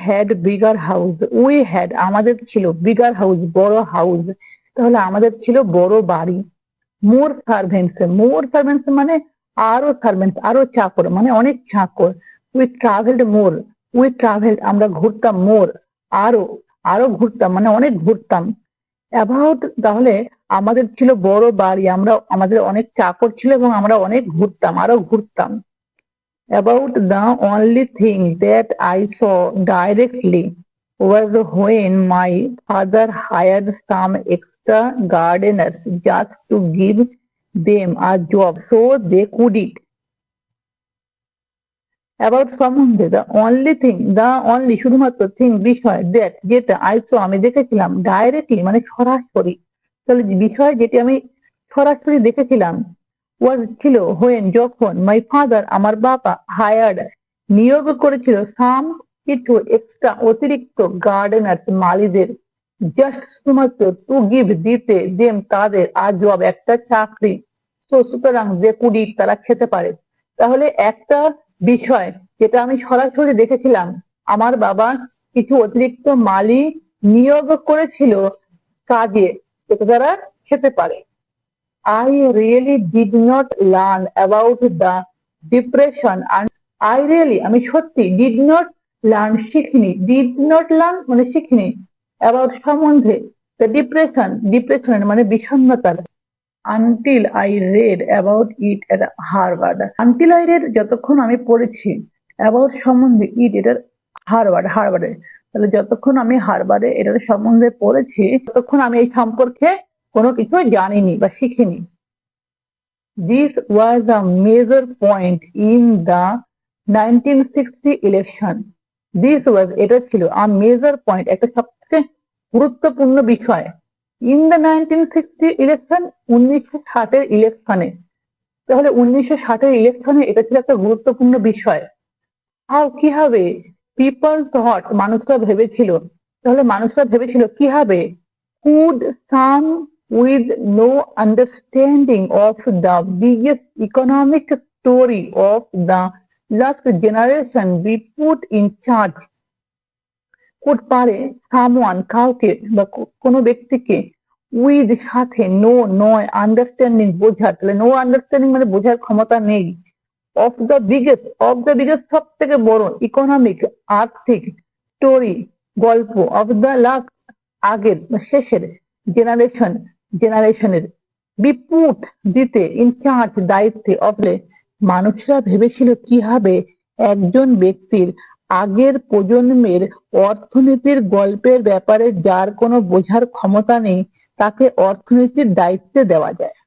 Had bigger house, we had আমাদের ছিল, bigger house বড় হাউস, তাহলে আমাদের ছিল বড় বাড়ি। মোর সার্ভেন্টস মানে আরো সার্ভেন্টস, আরো চাকর, মানে অনেক চাকর। We travelled more, we travelled আমরা ঘুরতাম, মোর আরো, আরো ঘুরতাম মানে অনেক ঘুরতাম। অ্যাবাউট তাহলে আমাদের ছিল বড় বাড়ি, আমরা আমাদের অনেক চাকর ছিল এবং আমরা অনেক ঘুরতাম, আরো ঘুরতাম। About the only thing that I saw directly was when my father hired some extra gardeners just to give them a job so they could eat. About সম্বন্ধে the only thing, the only শুধুমাত্র thing বিষয় that যেটা I saw আমি দেখেছিলাম directly মানে সরাসরি, তাহলে বিষয় যেটি আমি সরাসরি দেখেছিলাম was ছিল when যখন my father আমার বাবা hired নিয়োগ করেছিল some কিছু এক্সট্রা অতিরিক্ত গার্ডেনার্স মালিদের জাস্ট শুধুমাত্র টু গিভ দিতে দেম তাদের a job একটা চাকরি, তো সুতরাং যে কুডি তারা খেতে পারে। তাহলে একটা বিষয় যেটা আমি সরাসরি দেখেছিলাম, আমার বাবা কিছু অতিরিক্ত মালি নিয়োগ করেছিল কাজে, যাতে তারা খেতে পারে। I really did not learn about the depression and I really আমি সত্যি did not learn শিখিনি, did not learn মানে শিখিনি, about সম্বন্ধে the depression মানে বিষণ্ণতার, until I read about it at Harvard. until I read যতক্ষণ আমি পড়েছি, about সম্বন্ধে it এটার হার্ভার্ডে, তাহলে যতক্ষণ আমি হার্ভার্ডে এটার সম্বন্ধে পড়েছি ততক্ষণ আমি এই সম্পর্কে কোনো কিছু জানিনি বা শিখিনি। This was a major point in the 1960 election. This was এটা ছিল a major point একটা সবচেয়ে গুরুত্বপূর্ণ বিষয় in the 1960 election 1960 ইলেকশনে, তাহলে 1960 ইলেকশনে এটা ছিল একটা গুরুত্বপূর্ণ বিষয়। How কিভাবে people thought মানুষরা ভেবেছিল, তাহলে মানুষরা ভেবেছিল কিভাবে could some with no understanding of the biggest economic story of the last generation be put in charge, could পারে someone কাউকে বা কোনো ব্যক্তিকে with সাথে no নয় understanding বোঝার, তাহলে no understanding মানে বোঝার ক্ষমতা নেই, of the biggest সব থেকে বড় economic আর্থিক story গল্প of the last আগের বা শেষের জেনারেশনের বিপুট দিতে in charge দায়িত্বে of মানুষরা ভেবেছিল কিভাবে একজন ব্যক্তির আগের প্রজন্মের অর্থনীতির গল্পের ব্যাপারে যার কোনো বোঝার ক্ষমতা নেই তাকে অর্থনীতির দায়িত্বে দেওয়া যায়।